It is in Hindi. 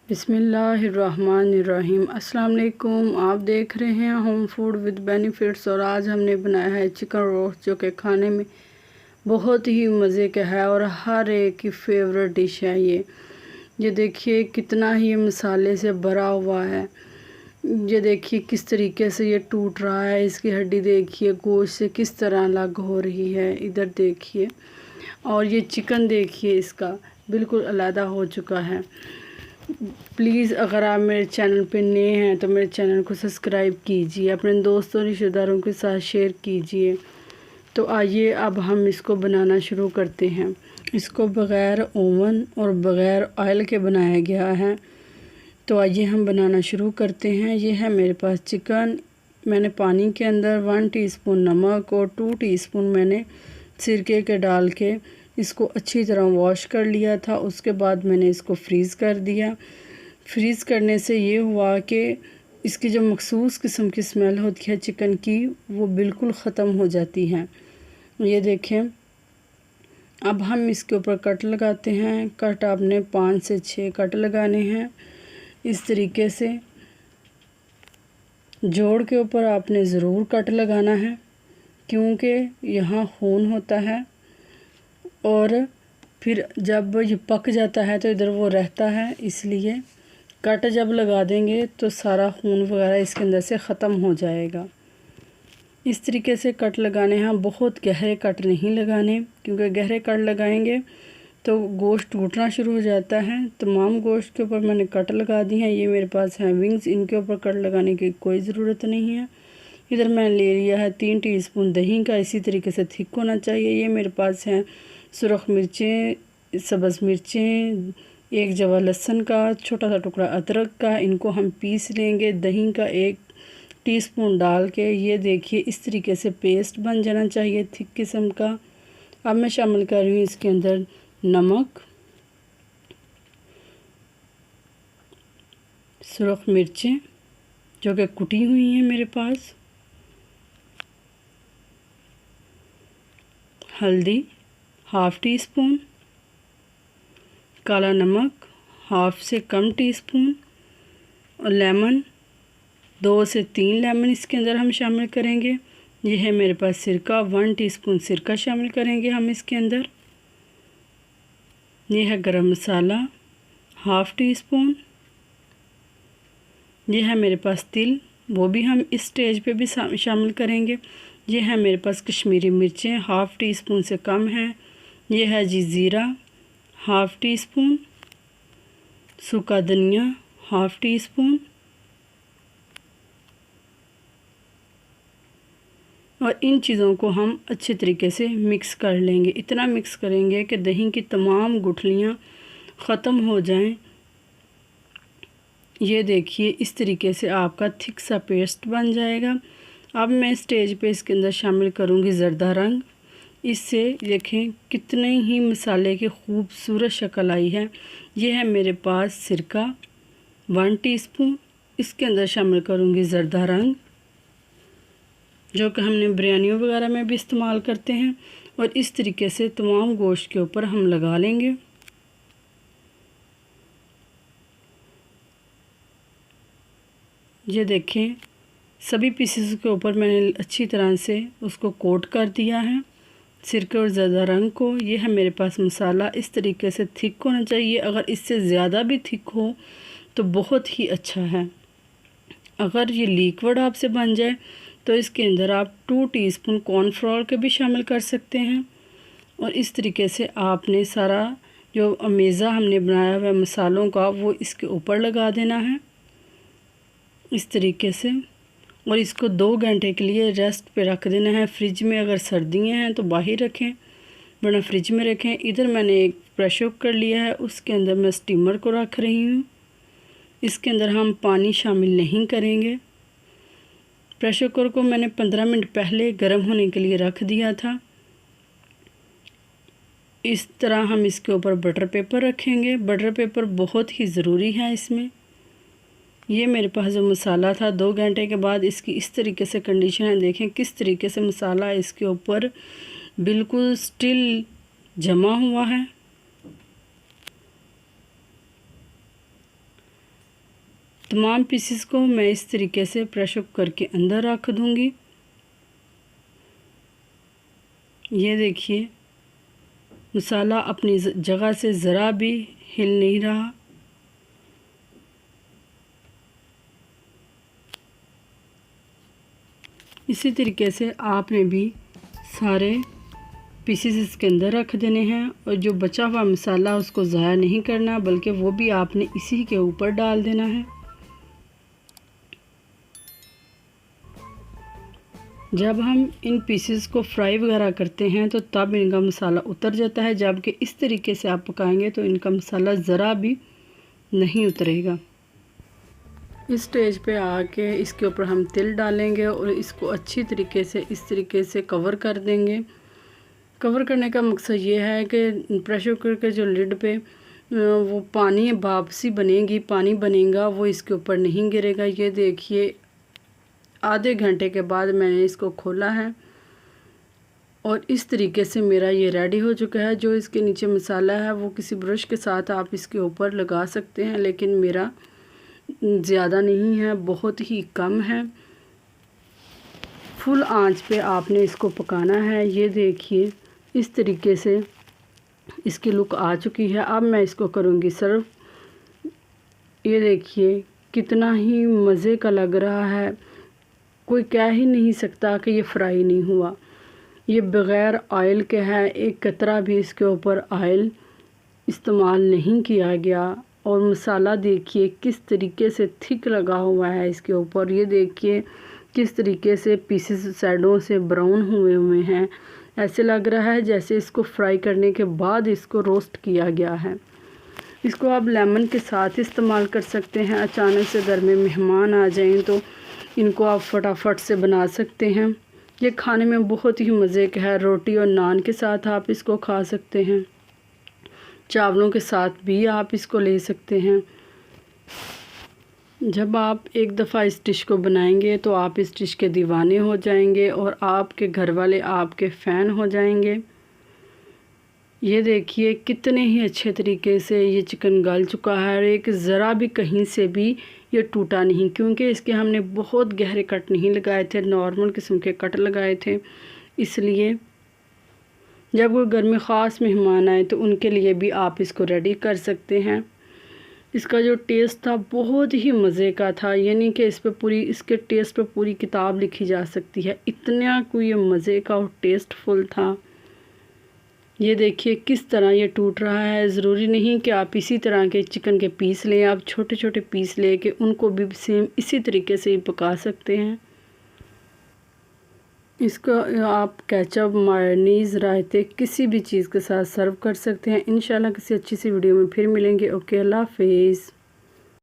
बिस्मिल्लाहिर्रहमानिर्रहीम। अस्सलाम वालेकुम। आप देख रहे हैं होम फूड विद बेनिफिट्स और आज हमने बनाया है चिकन रोस्ट, जो कि खाने में बहुत ही मज़े का है और हर एक की फेवरेट डिश है। ये देखिए कितना ही मसाले से भरा हुआ है। ये देखिए किस तरीके से ये टूट रहा है। इसकी हड्डी देखिए गोश्त से किस तरह अलग हो रही है। इधर देखिए, और ये चिकन देखिए इसका बिल्कुल अलग हो चुका है। प्लीज़ अगर आप मेरे चैनल पे नए हैं तो मेरे चैनल को सब्सक्राइब कीजिए, अपने दोस्तों रिश्तेदारों के साथ शेयर कीजिए। तो आइए अब हम इसको बनाना शुरू करते हैं। इसको बग़ैर ओवन और बग़ैर ऑयल के बनाया गया है। तो आइए हम बनाना शुरू करते हैं। ये है मेरे पास चिकन। मैंने पानी के अंदर 1 टीस्पून नमक और 2 टीस्पून मैंने सिरके के डाल के इसको अच्छी तरह वॉश कर लिया था। उसके बाद मैंने इसको फ्रीज़ कर दिया। फ्रीज़ करने से ये हुआ कि इसकी जो मखसूस किस्म की स्मेल होती है चिकन की, वो बिल्कुल ख़त्म हो जाती है। ये देखें, अब हम इसके ऊपर कट लगाते हैं। कट आपने 5 से 6 कट लगाने हैं। इस तरीके से जोड़ के ऊपर आपने ज़रूर कट लगाना है, क्योंकि यहाँ खून होता है और फिर जब ये पक जाता है तो इधर वो रहता है। इसलिए कट जब लगा देंगे तो सारा खून वगैरह इसके अंदर से ख़त्म हो जाएगा। इस तरीके से कट लगाने हैं। बहुत गहरे कट नहीं लगाने, क्योंकि गहरे कट लगाएंगे तो गोश्त टूटना शुरू हो जाता है। तमाम गोश्त के ऊपर मैंने कट लगा दी हैं। ये मेरे पास हैं विंग्स, इनके ऊपर कट लगाने की कोई ज़रूरत नहीं है। इधर मैंने ले लिया है 3 टीस्पून दही का। इसी तरीके से थिक होना चाहिए। ये मेरे पास हैं सुरख मिर्चें, सब्ज़ मिर्चें, 1 जवा लहसुन का, छोटा सा टुकड़ा अदरक का। इनको हम पीस लेंगे दही का 1 टीस्पून डाल के। ये देखिए इस तरीके से पेस्ट बन जाना चाहिए थिक किस्म का। अब मैं शामिल कर रही हूँ इसके अंदर नमक, सुरख मिर्चें जो कि कुटी हुई हैं मेरे पास, हल्दी 1/2 टीस्पून, काला नमक 1/2 से कम टीस्पून, और लेमन 2 से 3 लेमन इसके अंदर हम शामिल करेंगे। यह है मेरे पास सिरका, 1 टीस्पून सिरका शामिल करेंगे हम इसके अंदर। यह है गरम मसाला 1/2 टीस्पून। यह है मेरे पास तिल, वो भी हम इस स्टेज पे भी शामिल करेंगे। यह है मेरे पास कश्मीरी मिर्चें 1/2 टीस्पून से कम है। यह है जी ज़ीरा 1/2 टीस्पून, सूखा धनिया 1/2 टीस्पून, और इन चीज़ों को हम अच्छे तरीके से मिक्स कर लेंगे। इतना मिक्स करेंगे कि दही की तमाम गुठलियाँ ख़त्म हो जाएं। ये देखिए इस तरीके से आपका थिक सा पेस्ट बन जाएगा। अब मैं स्टेज पे इसके अंदर शामिल करूँगी ज़रदा रंग। इससे देखें कितने ही मसाले की खूबसूरत शक्ल आई है। ये है मेरे पास सिरका 1 टीस्पून। इसके अंदर शामिल करूँगी ज़रदा रंग, जो कि हमने बिरयानियों वगैरह में भी इस्तेमाल करते हैं। और इस तरीके से तमाम गोश्त के ऊपर हम लगा लेंगे। ये देखें सभी पीसेस के ऊपर मैंने अच्छी तरह से उसको कोट कर दिया है सिरके और ज़रदा रंग को। ये है मेरे पास मसाला। इस तरीके से थिक होना चाहिए। अगर इससे ज़्यादा भी थिक हो तो बहुत ही अच्छा है। अगर ये लिक्विड आपसे बन जाए तो इसके अंदर आप 2 टीस्पून कॉर्नफ्लोर के भी शामिल कर सकते हैं। और इस तरीके से आपने सारा जो अमेज़ा हमने बनाया हुआ मसालों का वो इसके ऊपर लगा देना है इस तरीके से। और इसको 2 घंटे के लिए रेस्ट पे रख देना है। फ्रिज में अगर सर्दियाँ हैं तो बाहर रखें, वरना फ्रिज में रखें। इधर मैंने एक प्रेशर कुकर लिया है, उसके अंदर मैं स्टीमर को रख रही हूँ। इसके अंदर हम पानी शामिल नहीं करेंगे। प्रेशर कुकर को मैंने 15 मिनट पहले गर्म होने के लिए रख दिया था। इस तरह हम इसके ऊपर बटर पेपर रखेंगे। बटर पेपर बहुत ही ज़रूरी है इसमें। ये मेरे पास जो मसाला था 2 घंटे के बाद इसकी इस तरीके से कंडीशन है। देखें किस तरीके से मसाला इसके ऊपर बिल्कुल स्टिल जमा हुआ है। तमाम पीसेस को मैं इस तरीके से प्रेस अप करके अंदर रख दूंगी। ये देखिए मसाला अपनी जगह से ज़रा भी हिल नहीं रहा। इसी तरीके से आपने भी सारे पीसेस इसके अंदर रख देने हैं और जो बचा हुआ मसाला उसको ज़ाया नहीं करना, बल्कि वो भी आपने इसी के ऊपर डाल देना है। जब हम इन पीसेस को फ्राई वगैरह करते हैं तो तब इनका मसाला उतर जाता है, जबकि इस तरीके से आप पकाएंगे तो इनका मसाला ज़रा भी नहीं उतरेगा। इस स्टेज पे आके इसके ऊपर हम तिल डालेंगे और इसको अच्छी तरीके से इस तरीके से कवर कर देंगे। कवर करने का मकसद ये है कि प्रेशर कुकर के जो लिड पे वो पानी भाप सी बनेगी, पानी बनेगा, वो इसके ऊपर नहीं गिरेगा। ये देखिए आधे घंटे के बाद मैंने इसको खोला है और इस तरीके से मेरा ये रेडी हो चुका है। जो इसके नीचे मसाला है वो किसी ब्रश के साथ आप इसके ऊपर लगा सकते हैं, लेकिन मेरा ज़्यादा नहीं है, बहुत ही कम है। फुल आंच पे आपने इसको पकाना है। ये देखिए इस तरीके से इसकी लुक आ चुकी है। अब मैं इसको करूँगी सर्व। ये देखिए कितना ही मज़े का लग रहा है, कोई कह ही नहीं सकता कि ये फ्राई नहीं हुआ। ये बग़ैर ऑयल के है, एक कतरा भी इसके ऊपर ऑयल इस्तेमाल नहीं किया गया। और मसाला देखिए किस तरीके से थिक लगा हुआ है इसके ऊपर। ये देखिए किस तरीके से पीसेस साइडों से ब्राउन हुए हैं। ऐसे लग रहा है जैसे इसको फ्राई करने के बाद इसको रोस्ट किया गया है। इसको आप लेमन के साथ इस्तेमाल कर सकते हैं। अचानक से घर में मेहमान आ जाएं तो इनको आप फटाफट से बना सकते हैं। ये खाने में बहुत ही मज़े का है। रोटी और नान के साथ आप इसको खा सकते हैं, चावलों के साथ भी आप इसको ले सकते हैं। जब आप एक दफ़ा इस डिश को बनाएंगे तो आप इस डिश के दीवाने हो जाएंगे और आपके घर वाले आपके फ़ैन हो जाएंगे। ये देखिए कितने ही अच्छे तरीके से ये चिकन गल चुका है और एक ज़रा भी कहीं से भी ये टूटा नहीं, क्योंकि इसके हमने बहुत गहरे कट नहीं लगाए थे, नॉर्मल किस्म के कट लगाए थे। इसलिए जब कोई घर में ख़ास मेहमान आए तो उनके लिए भी आप इसको रेडी कर सकते हैं। इसका जो टेस्ट था बहुत ही मज़े का था, यानी कि इसके टेस्ट पे पूरी किताब लिखी जा सकती है, इतना कोई मज़े का और टेस्टफुल था। ये देखिए किस तरह ये टूट रहा है। ज़रूरी नहीं कि आप इसी तरह के चिकन के पीस लें, आप छोटे छोटे पीस लेके उनको भी सेम इसी तरीके से ही पका सकते हैं। इसको आप केचप, मायोनीज़, रायते किसी भी चीज़ के साथ सर्व कर सकते हैं। इंशाल्लाह किसी अच्छी सी वीडियो में फिर मिलेंगे। ओके, अल्लाह हाफिज़।